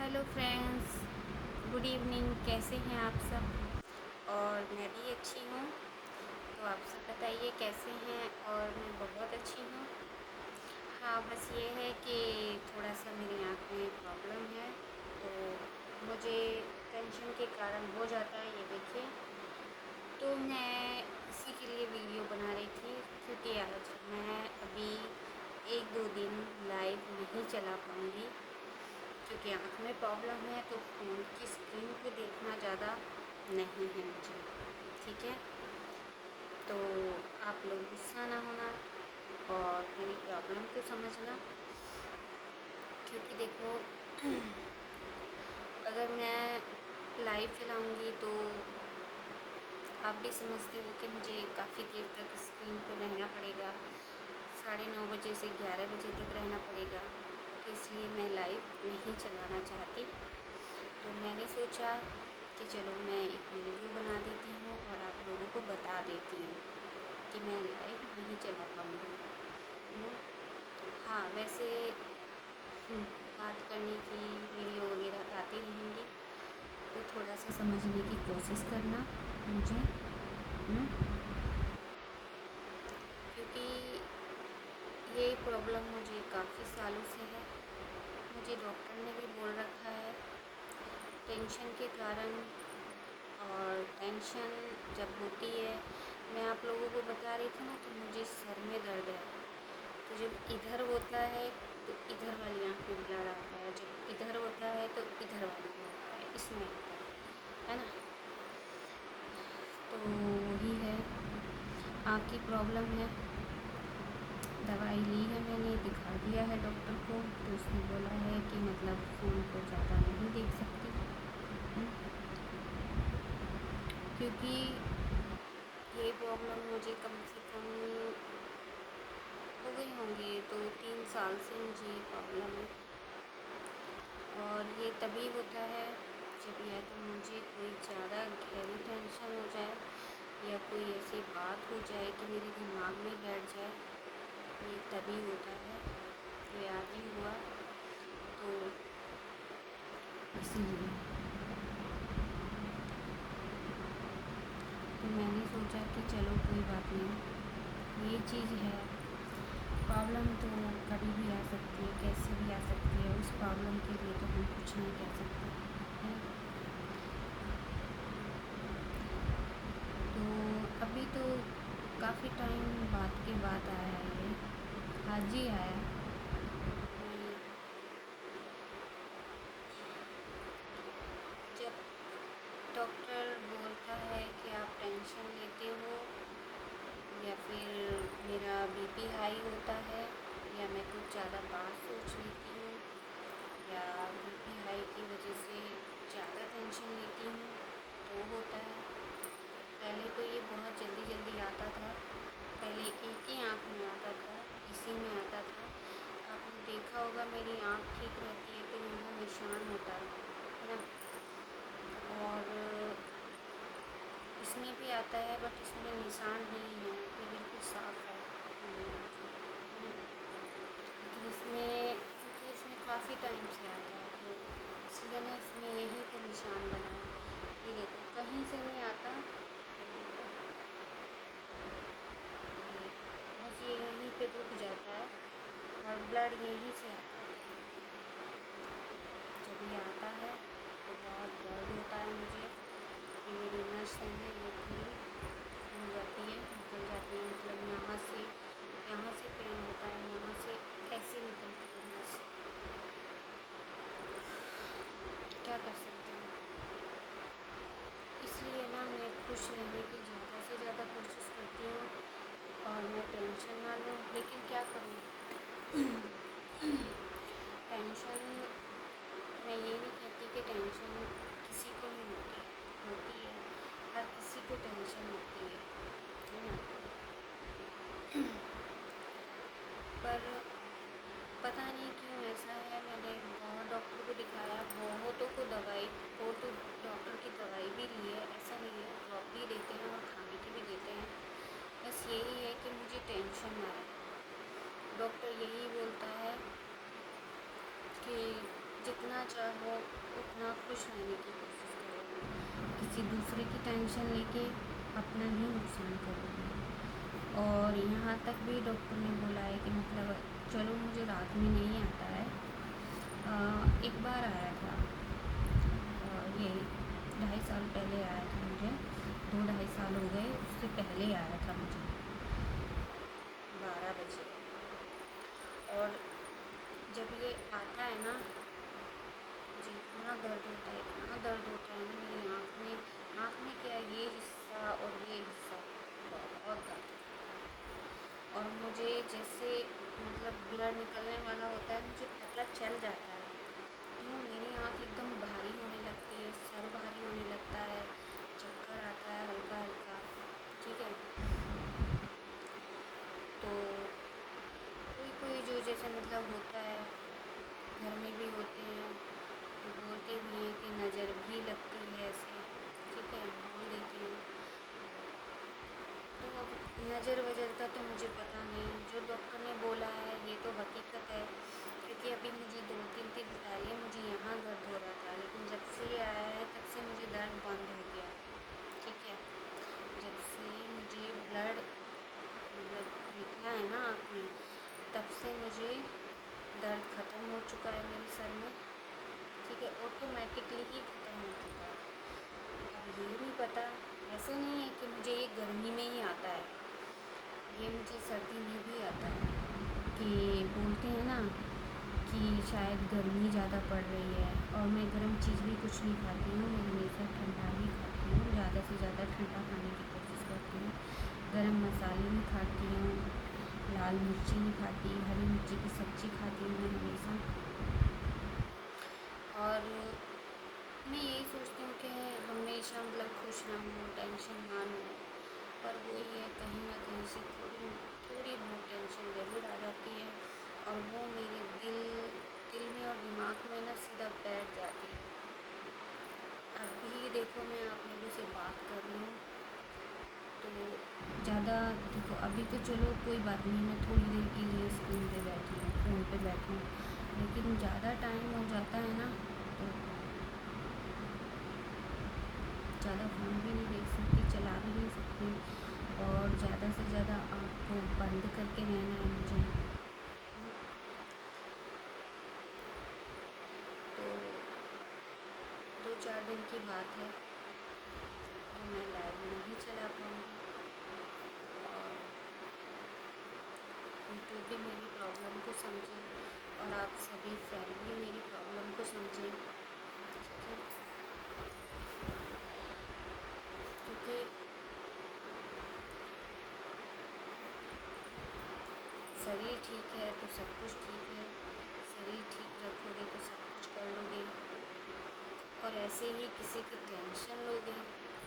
Hello friends, good evening. कैसे हैं आप सब? और मैं भी अच्छी हूँ। तो आप सब बताइए कैसे हैं? और मैं बहुत अच्छी हूँ। हाँ, बस ये है कि थोड़ा सा मेरी आँख में प्रॉब्लम है, तो मुझे टेंशन के कारण हो जाता है, ये देखिए। तो मैं इसी के लिए वीडियो बना रही थी, क्योंकि आज मैं अभी 1-2 दिन लाइव नहीं चला पाऊँगी, क्योंकि आँख में प्रॉब्लम है, तो फ़ोन की स्क्रीन को देखना ज़्यादा नहीं है मुझे। ठीक है? तो आप लोग गुस्सा ना होना और मेरी प्रॉब्लम को समझना, क्योंकि देखो अगर मैं लाइव चलाऊँगी तो आप भी समझते हो कि मुझे काफ़ी देर तक स्क्रीन पर रहना पड़ेगा। 9:30 बजे से 11 बजे तक रहना पड़ेगा, तो इसलिए मैं लाइव नहीं चलाना चाहती। तो मैंने सोचा कि चलो मैं एक वीडियो बना देती हूँ और आप लोगों को बता देती हूँ कि मैं लाइव नहीं चला पाऊँगी। हम्म, हाँ, वैसे बात करने की वीडियो वगैरह आती रहेंगी, तो थोड़ा सा समझने की कोशिश करना मुझे। क्योंकि ये प्रॉब्लम मुझे काफ़ी सालों से है। मुझे डॉक्टर ने भी बोल रखा है टेंशन के कारण। और टेंशन जब होती है, मैं आप लोगों को बता रही थी ना कि मुझे सर में दर्द है, तो जब इधर होता है तो इधर वाली आँख में ब्लड आता है, जब इधर होता है तो इधर वाली में आता है, इसमें आता है ना। तो वही है, आँख की प्रॉब्लम है। दवाई ली है मैंने, दिखा दिया है डॉक्टर को, तो उसने बोला है कि मतलब फ़ोन को ज़्यादा नहीं देख सकती। क्योंकि ये प्रॉब्लम मुझे कम से कम हो गई होंगी 2-3 साल से मुझे ये प्रॉब्लम है। और ये तभी होता है जब या तो मुझे कोई ज़्यादा गहरी टेंशन हो जाए या कोई ऐसी बात हो जाए कि मेरे दिमाग में बैठ जाए, ये तभी होता है। ये आज ही हुआ, तो इसीलिए तो मैंने सोचा कि चलो कोई बात नहीं, ये चीज़ है। प्रॉब्लम तो कभी भी आ सकती है, कैसे भी आ सकती है, उस प्रॉब्लम के लिए तो हम कुछ नहीं कह सकते हैं। तो अभी तो काफ़ी टाइम बाद के बाद आया है ये, आज ही आया। जब डॉक्टर बोलता है कि आप टेंशन लेते हो, या फिर मेरा बीपी हाई होता है, या मैं कुछ ज़्यादा बात सोच लेती हूँ, या बीपी हाई की वजह से ज़्यादा टेंशन लेती हूँ, तो होता है। पहले तो ये बहुत जल्दी जल्दी आता था, पहले एक ही आँख में आता था, इसी में आता था। आपने देखा होगा मेरी आँख ठीक रहती है तो यहाँ निशान होता है ना। और इसमें भी आता है, बट इसमें निशान नहीं है, ये बिल्कुल साफ़ है। लेकिन इसमें, क्योंकि इसमें काफ़ी टाइम से आता है, तो इसलिए ना इसमें यहीं पे निशान बना है। ये देखो, कहीं से नहीं आता, बस ये यहीं पे रुक जाता है और ब्लड यहीं से आता है। जब ये आता है तो बहुत दर्द होता है मुझे। ये मेरी नस है, ये पूरी फूल जाती है, निकल जाती है, मतलब यहाँ से पेन होता है, यहाँ से ऐसे निकलती है नस। क्या कर सकते हैं। इसलिए ना मैं खुश रहने की ज़्यादा से ज़्यादा कोशिश करती हूँ और मैं टेंशन ना लूँ, लेकिन क्या करूँ। टेंशन, मैं ये नहीं कहती कि टेंशन किसी को नहीं होती है, हर किसी को टेंशन होती है ना। पर पता नहीं क्यों ऐसा है, मैंने बहुत डॉक्टर को दिखाया, बहुतों को दवाई, वो तो डॉक्टर की दवाई भी ली है, ऐसा नहीं है, ड्रॉप भी देते हैं और खाने की भी देते हैं। बस यही है कि मुझे टेंशन ना रहे। डॉक्टर यही बोलता है कि जितना चाहो उतना खुश रहने की कोशिश करोगे, किसी दूसरे की टेंशन लेके अपना ही नुकसान करोगे। और यहाँ तक भी डॉक्टर ने बोला है कि मतलब चलो मुझे रात में नहीं आता है, एक बार आया था, ये 2.5 साल पहले आया था मुझे, 2-2.5 साल हो गए, उससे पहले आया था मुझे 12 बजे। और जब ये आता है ना, मुझे इतना दर्द होता है, इतना दर्द होता है ना मेरी आँख में क्या ये हिस्सा और ये हिस्सा बहुत दर्द होता है। और मुझे जैसे मतलब ब्लड निकलने वाला होता है, मुझे पता चल जाता है, यूँ मेरी आँख एकदम भारी होने लगती है, सर भारी होने लगता है, चक्कर आता है हल्का हल्का, ठीक है। तो कोई कोई जो जैसे मतलब होता है, घर में भी होते हैं, तो बोलते भी हैं कि नज़र भी लगती है ऐसे, ठीक है, बोल देती हैं। तो अब नज़र वज़र का तो मुझे पता नहीं, जो डॉक्टर ने बोला है ये तो हकीकत है, क्योंकि अभी मुझे 2-3 दिन पहले मुझे यहाँ दर्द हो रहा था, लेकिन जब से ये आया है तब से मुझे दर्द बंद हो गया, ठीक है। जब से मुझे ब्लड मतलब निकला है ना आँख में, तब से मुझे दर्द ख़त्म हो चुका है मेरे सर में, ठीक है, ऑटोमेटिकली ही ख़त्म हो चुका है। अब ये नहीं पता, ऐसे नहीं है कि मुझे ये गर्मी में ही आता है, ये मुझे सर्दी में भी आता है। कि बोलते हैं ना कि शायद गर्मी ज़्यादा पड़ रही है, और मैं गर्म चीज़ भी कुछ नहीं खाती हूँ, मैं हमेशा ठंडा ही खाती हूँ, ज़्यादा से ज़्यादा ठंडा खाने की कोशिश करती हूँ। गरम मसाले नहीं खाती हूँ, लाल मिर्ची नहीं खाती, हरी मिर्ची की सब्ज़ी खाती हूँ मैं हमेशा। और मैं यही सोचती हूँ कि हमेशा मतलब खुश रहूँ, टेंशन ना लूँ, पर वही है, कहीं ना कहीं से थोड़ी थोड़ी बहुत टेंशन ज़रूर आ जाती है, और वो मेरे दिल में और दिमाग में ना सीधा बैठ जाती है। अभी देखो मैं आप लोगों से बात कर रही हूँ, तो ज़्यादा देखो अभी तो चलो कोई बात नहीं, मैं थोड़ी देर के लिए स्क्रीन पे बैठी हूँ, फ़ोन पे बैठी हूँ, लेकिन ज़्यादा टाइम हो जाता है ना, तो ज़्यादा फ़ोन भी नहीं देख सकती, चला भी नहीं सकती, और ज़्यादा से ज़्यादा आँख को बंद करके रहना है मुझे। तो 2-4 दिन की बात है, तो मैं लाइव नहीं चला पाऊँगी, और यूट्यूब भी मेरी प्रॉब्लम को समझे, और आप सभी फ्रेंड भी मेरी प्रॉब्लम को समझें, ठीक है। क्योंकि शरीर ठीक है तो सब कुछ ठीक है, शरीर ठीक रखोगे तो सब कुछ कर लोगे, और ऐसे ही किसी की टेंशन लोगे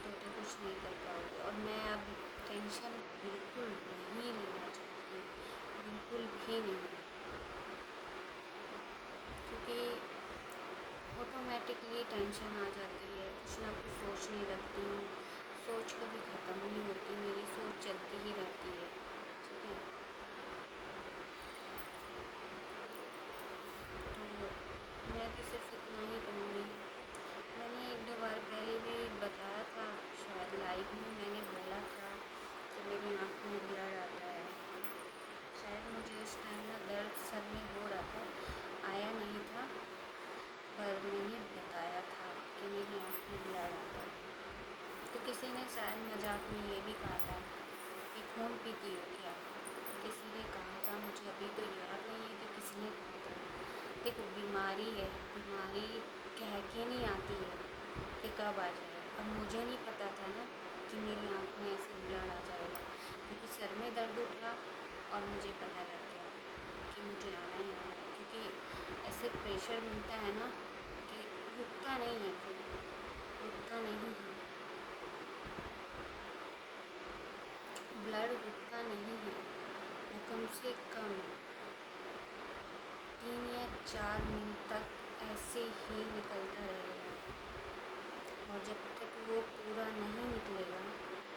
तो कुछ नहीं कर पाओगे। और मैं अब टेंशन बिल्कुल नहीं लेना चाहती हूँ, बिल्कुल भी नहीं, क्योंकि ऑटोमेटिकली टेंशन आ जाती है, कुछ ना कुछ सोचने लगती हूँ, सोच कभी ख़त्म नहीं होती, मेरी सोच चलती ही रहती है, ठीक है। तो मैं तो सिर्फ इतना ही कहूँगी, मैंने 1-2 बार पहले भी बताया था, शायद लाइव में मैंने बोला था कि मेरी आँख में ब्लड आता है, शायद मुझे उस टाइम ना दर्द सर में हो रहा था, आया नहीं था, पर मैंने बताया था कि मेरी आँख में ब्लड आता है। तो किसी ने शायद मजाक में ये भी कहा था कि खून पीती हो क्या, किसी ने कहा था, मुझे अभी तो याद नहीं है कि किसने कहा था। देखो बीमारी है, बीमारी कह के नहीं आती है कि कब आ जाए। अब मुझे नहीं पता था ना कि मेरी आँख में ऐसे ब्लड आ जाएगा, क्योंकि सर में दर्द उठा और मुझे पता लग गया कि मुझे आना ही आना है, क्योंकि ऐसे प्रेशर मिलता है ना कि रुकता नहीं है, फिर रुकता नहीं है, ब्लड रुकता नहीं है, वो कम से कम 3 या 4 मिनट तक ऐसे ही निकलता रहेगा, और जब तक वो पूरा नहीं निकलेगा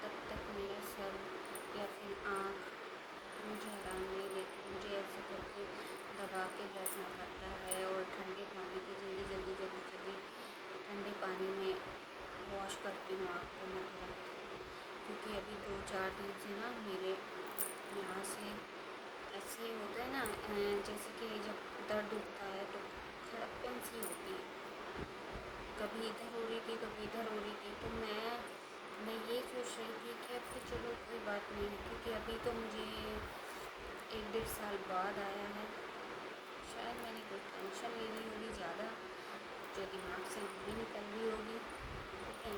तब तक मेरा सर या फिर आँख मुझे आराम नहीं देती, मुझे ऐसे करके दबा के बैठना पड़ता है और ठंडे पानी को जल्दी ठंडे पानी में वॉश करती हूँ आँख को मैं तुरंत, क्योंकि अभी 2-4 दिन से ना मेरे यहाँ से ऐसे होता है ना, जैसे कि जब दर्द उठता है तो खड़कपन सी होती है, कभी इधर हो रही थी कभी इधर हो रही थी। तो मैं ये सोच रही थी कि अब तो चलो कोई बात नहीं, क्योंकि अभी तो मुझे 1-1.5 साल बाद आया है। शायद मैंने कोई टेंशन ले ली होगी ज़्यादा, जो दिमाग से नहीं निकल रही होगी, ठीक है।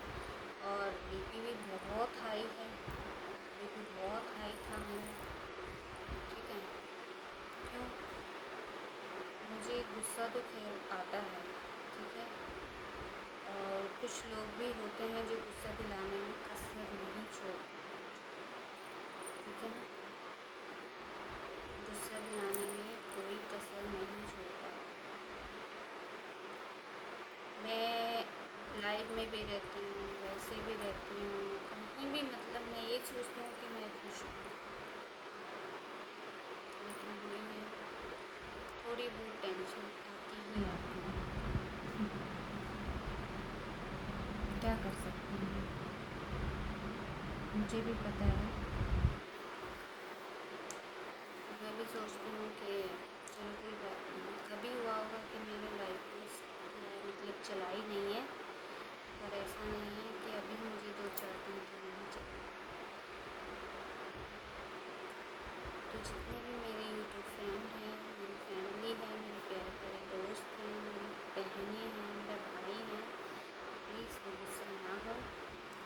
और बीपी भी बहुत हाई है, बीपी बहुत हाई था मेरा, ठीक है। क्यों? मुझे गुस्सा तो खैर आता है, ठीक है। और कुछ लोग भी होते हैं जो गुस्सा दिलाने में कसर नहीं छोड़ते, ठीक है ना। गुस्सा दिलाने में कोई कसर नहीं छोड़ता। मैं लाइव में भी रहती हूँ, वैसे भी रहती हूँ, कहीं भी, मतलब मैं ये सोचती हूँ कि मैं खुश हूँ, लेकिन वही है, थोड़ी बहुत टेंशन आती ही आती है। क्या कर सकती हूँ, मुझे भी पता है। मैं भी सोचती हूँ कि चलो कोई बात नहीं, कभी हुआ होगा कि मेरे लाइफ को मतलब चला ही नहीं है, पर ऐसा नहीं है कि अभी मुझे 2-4 दिन तो नहीं चला। तो जितने भी मेरे यूट्यूब फ्रेंड हैं, मेरी फैमिली है, मेरे प्यारे प्यारे दोस्त हैं, मेरी बहनें हैं, मेरा भाई है, प्लीज़ वो गुस्सा ना हो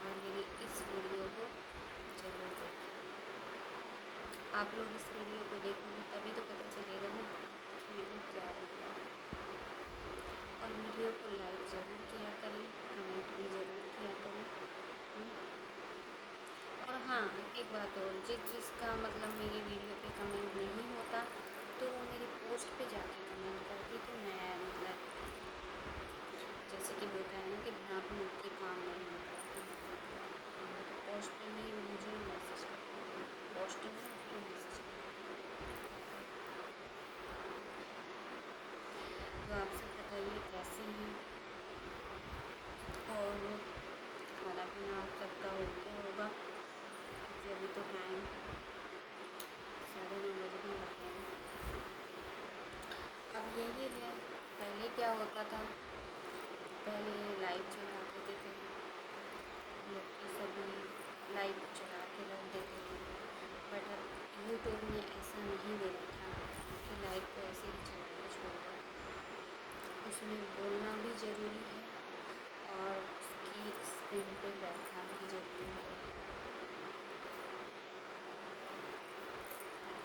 और मेरी इस वीडियो को ज़रूर देखें। आप लोग इस वीडियो को देखोगे तभी तो पता चलेगा ना कि मैंने क्या लिखा है। और वीडियो को लाइक ज़रूर किया करें, कमेंट भी ज़रूर किया करें। और हाँ, एक बात और, जिसका मतलब मेरी वीडियो पे कमेंट नहीं होता तो वो मेरी पोस्ट पे जाके कमेंट करती, तो मैं मतलब जैसे कि होता है ना कि बिना अपलोड के काम नहीं होता, तो पोस्ट पे ही मुझे मैसेज करती थी, पोस्ट में उसको मैसेज करती। तो आप सब बताइए कैसे हैं, और खाना पीना आप सबका हो गया होगा, क्योंकि अभी तो टाइम 9:30 बजने लगे हैं। अब यही है, पहले क्या होता था, पहले लाइव चला देते थे लोग, की सभी लाइव चला के रख देते थे, बट अब यूट्यूब ने ऐसा नहीं दे रखा कि लाइव को ऐसे ही चलाना छोड़ दो, उसमें बोलना भी ज़रूरी है और उसकी स्क्रीन पे बैठना भी ज़रूरी है।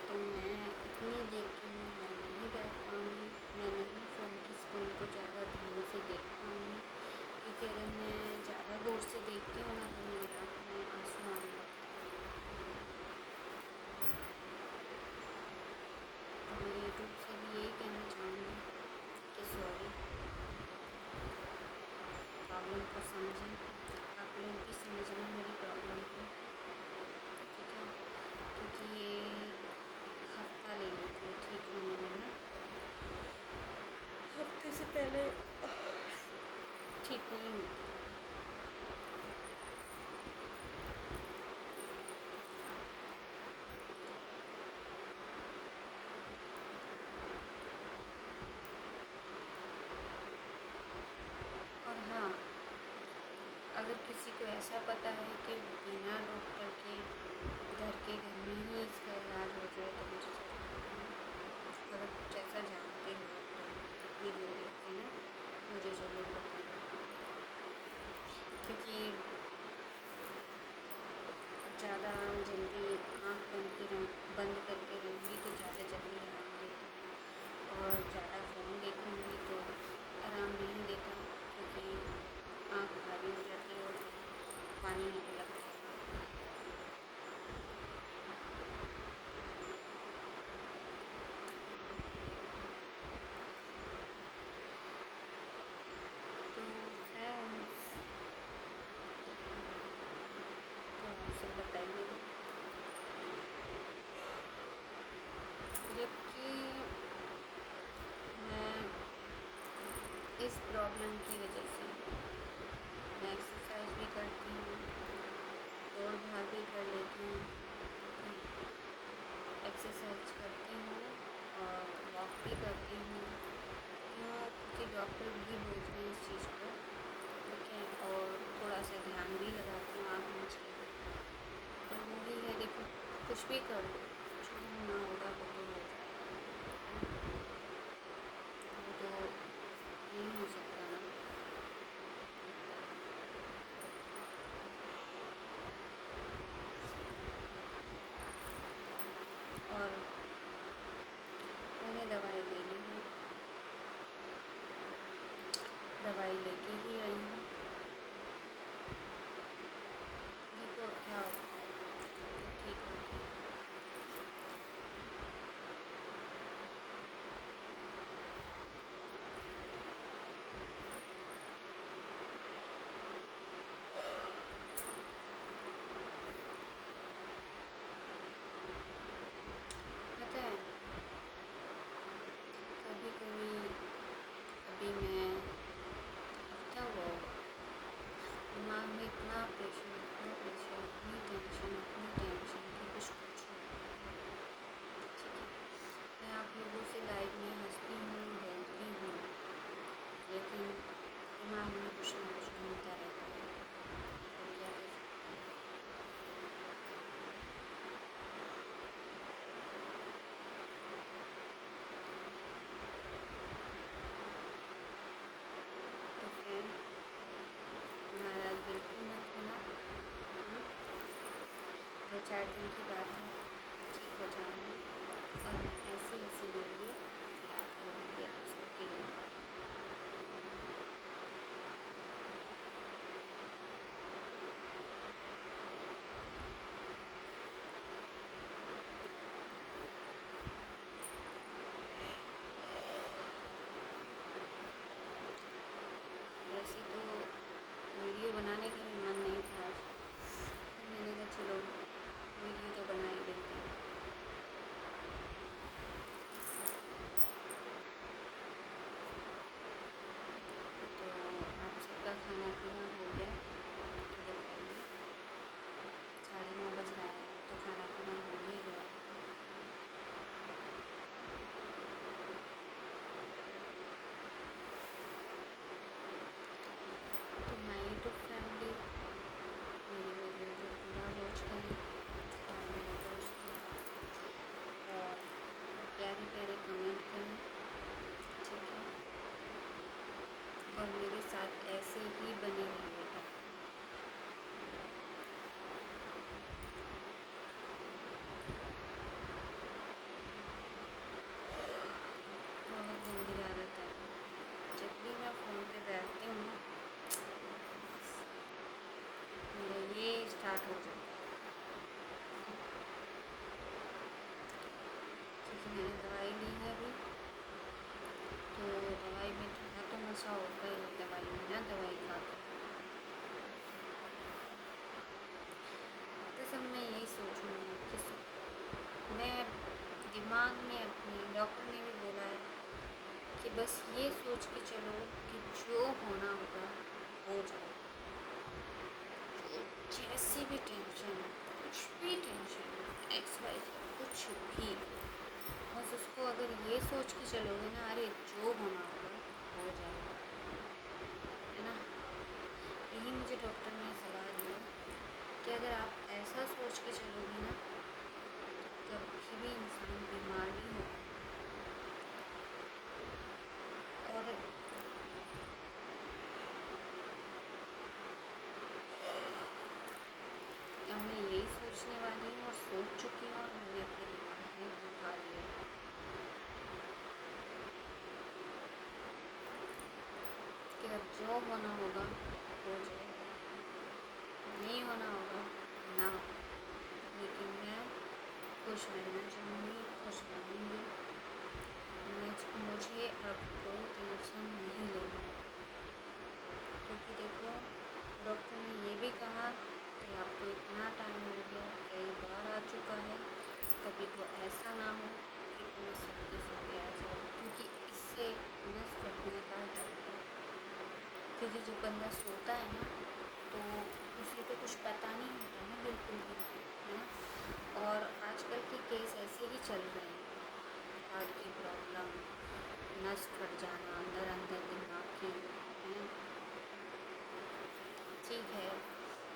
तो मैं इतनी देर के लिए मैं नहीं बैठ पाऊँगी, मैं नहीं फ़ोन की स्क्रीन को ज़्यादा ध्यान से देख पाऊँगी, क्योंकि अगर मैं ज़्यादा गौर से देखती हूँ ना तो मेरी आँख में आंसू आने लगते हैं। तो मैं यूट्यूब से भी यही कहना चाहूँगी कि सॉरी, प्रॉब्लम को समझें, आप लोग भी समझना मेरी प्रॉब्लम को, ठीक है। क्योंकि ये हफ्ता ले लेती है ठीक होने में ना, हफ्ते से पहले ठीक नहीं होती। और हाँ, अगर किसी को ऐसा पता है कि बिना डॉक्टर के घर में ही इसका इलाज हो जाए तो मुझे ज़रूर बताना। अगर कुछ ऐसा जानते हो तो वीडियो देख के ना मुझे ज़रूर बताना, क्योंकि ज़्यादा जल्दी आँख बंद करके रहूँगी तो ज़्यादा जल्दी आराम देता है, और ज़्यादा फ़ोन देखूँगी तो आराम नहीं देता, क्योंकि आँख भारी हो जाती है और पानी आने लगता है। इस प्रॉब्लम की वजह से मैं एक्सरसाइज भी करती हूँ, दौड़ भाग भी कर लेती हूँ, एक्सरसाइज करती हूँ और वॉक भी करती हूँ। क्यों? क्योंकि डॉक्टर भी बोलते हैं इस चीज़ को, ठीक है। और थोड़ा सा ध्यान भी लगाती हूँ आप मुझे, तो वही है। देखो, कुछ भी कर लो, जो होना होगा वो तो हो जाएगा, वो तो नहीं हो सकता ना। और मैंने दवाई ले ली है, दवाई लेके ही आई हूँ। देखो क्या होता है, तो ठीक होगी। पता है, कभी कभी अभी मैं क्या हुआ होगा, दिमाग में इतना प्रेशर, इतनी टेंशन कि कुछ पूछो। ठीक है, मैं आप लोगों से लाइव में हंसती हूँ, बोलती हूँ, लेकिन दिमाग में कुछ ना कुछ घूमता रहता है, तो क्या कर सकते हैं। तो फ्रेंड, नाराज़ बिल्कुल मत होना। हम्म, 2-4 दिन की बात है, ठीक हो जाऊँगी और मैं ऐसी ऐसी वीडियो लाती रहूँगी आप सबके लिए। वैसे तो वीडियो बनाने का भी मन नहीं था आज, तो मैंने कहा चलो वीडियो तो बना ही लेते हैं। तो आप सबका खाना पीना हो गया तो बताइए, 9:30 बज रहा है, तो खाना पीना हो ही गया। तो माय यूट्यूब फैमिली, मेरी वीडियो को पूरा वॉच करें और मेरे दोस्तों और प्यारे प्यारे कमेंट करें, ठीक है। और मेरे साथ ऐसे ही बने रहिएगा। बहुत गंदी आदत है, जब भी मैं फ़ोन पे बैठती हूँ मेरा ये स्टार्ट हो जाता है। क्योंकि मैंने दवाई ली है अभी, तो दवाई में थोड़ा तो नशा होता ही है दवाई में ना, दवाई खाकर। तो सब मैं यही सोचूँगी कि मैं दिमाग में अपने, डॉक्टर ने भी बोला है कि बस ये सोच के चलो कि जो होना होगा हो जाए। तो जैसी भी टेंशन है, कुछ भी टेंशन है, एक्स वाई जेड कुछ भी, बस उसको अगर ये सोच के चलोगे ना, अरे जो होना होगा हो जाएगा, है ना। यही मुझे डॉक्टर ने सलाह दी है कि अगर आप ऐसा सोच के चलोगे ना, तो कभी भी इंसान बीमार नहीं होगा। और मैं यही सोचने वाली हूँ और सोच चुकी हूँ, और मैंने अपने दिमाग में बिठा लिया है कि अब जो होना होगा हो जाएगा, नहीं होना होगा ना हो। लेकिन मैं खुश रहना चाहूँगी, खुश रहूँगी। मुझे अब कोई टेंशन नहीं लेना है, क्योंकि देखो डॉक्टर ने ये भी कहा कि आपको इतना टाइम हो गया, कई बार आ चुका है, कभी तो ऐसा ना हो कि तुम्हें सर्दी आ जाए, क्योंकि इससे नस फटने का डर है। क्योंकि जब बंदा सोता है ना तो उसे तो कुछ पता नहीं होता ना, बिल्कुल भी, है ना। और आजकल के केस ऐसे ही चल रहे हैं, हार्ट की प्रॉब्लम, नस फट जाना अंदर अंदर दिमाग की, है। ठीक है,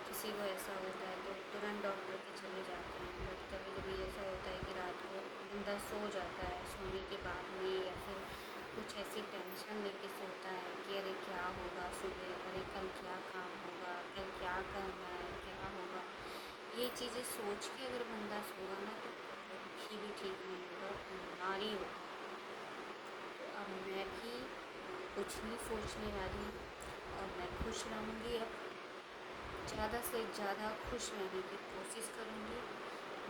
किसी को ऐसा होता है तो तुरंत डॉक्टर के चले जाते हैं, बट कभी कभी ऐसा होता है कि रात को बंदा सो जाता है, सोने के बाद में या फिर कुछ ऐसी टेंशन लेके सोता है कि अरे क्या होगा सुबह, अरे कल क्या काम होगा, कल क्या करना है, क्या होगा। ये चीज़ें सोच के अगर बंदा सोगा ना तो कभी भी ठीक नहीं होगा, बीमारी होगा। तो अब मैं भी कुछ नहीं सोचने वाली, और मैं खुश रहूँगी। अब ज़्यादा से ज़्यादा खुश रहने की कोशिश करूँगी।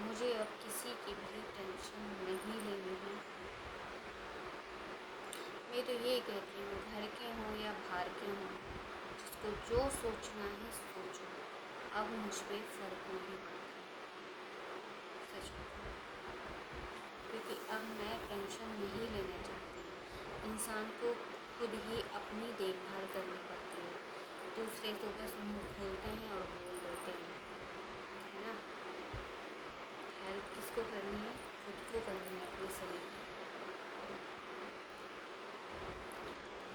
मुझे अब किसी की भी टेंशन नहीं लेनी है। मैं तो ये कहती हूँ, घर के हों या बाहर के हों, जिसको जो सोचना है सोचो, अब मुझ पर फ़र्क नहीं पड़ता, सच बताऊँ। क्योंकि अब मैं टेंशन नहीं लेना चाहती। इंसान को खुद ही अपनी देखभाल करनी पड़ती है, दूसरे तो बस मुँह खोलते हैं और बोल देते हैं, है ना। हेल्प किसको करनी है, खुद को करनी है अपने शरीर की।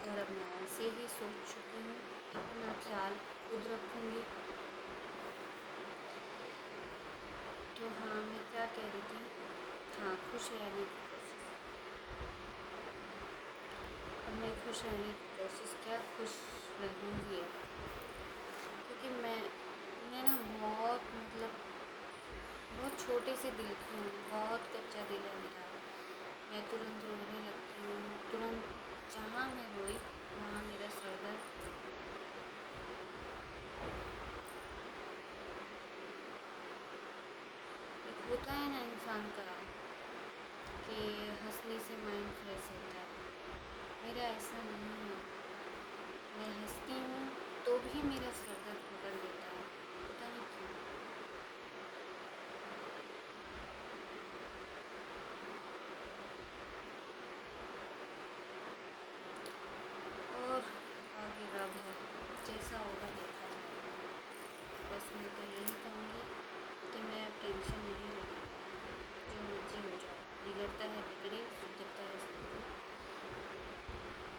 और अब मैं ऐसे ही सोच चुकी हूँ, अपना ख्याल खुद रखूँगी। तो हाँ, मैं क्या कह रही थी, हाँ, खुश रहने की कोशिश। अब मैं खुश रहने की कोशिश, क्या खुश रहूँगी अब, क्योंकि मैं ना बहुत, मतलब बहुत छोटे से दिल की हूँ, बहुत कच्चा दिल है मेरा। मैं तुरंत रोने लगती हूँ, तुरंत जहाँ मैं रोई वहाँ मेरा सर दर्द। एक होता है ना इंसान का कि हंसने से माइंड फ्रेश होता है, मेरा ऐसा नहीं है। मैं हंसती हूँ तो भी मेरा सर दर्द पकड़ लेता है, पता नहीं क्यों। और आगे रब है, जैसा होगा देखा जाएगा। बस मैं तो यही कहूँगी कि मैं अब टेंशन नहीं लेती, जो मर्जी हो जाए, बिगड़ता है बिगड़े, सुधरता है सुधरे।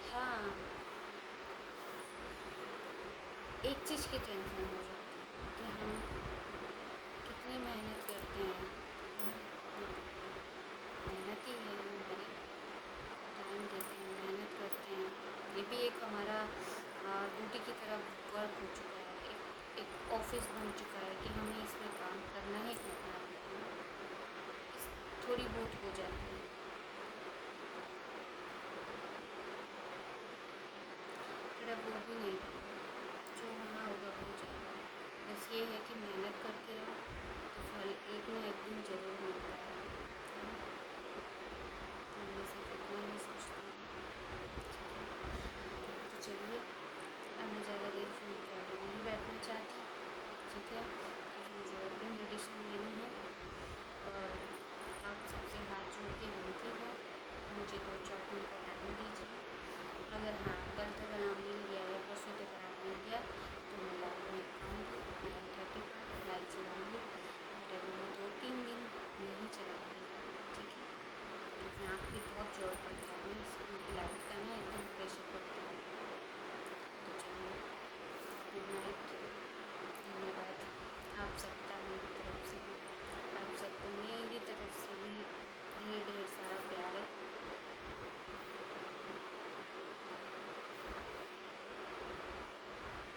हाँ, एक चीज़ की टेंशन हो जाती है कि हम कितनी मेहनत करते हैं, मेहनत ही है हमारी, टाइम देते हैं, मेहनत करते हैं। ये भी एक हमारा ड्यूटी की तरह वर्क हो चुका है, एक ऑफिस बन चुका है कि हमें इसमें काम करना ही करना है। थोड़ी बहुत हो जाती है, फिर अब वो भी नहीं रहेगा, जो होना होगा हो जाएगा। बस ये है कि मेहनत करते रहो तो फल एक ना एक दिन ज़रूर मिलता है। तो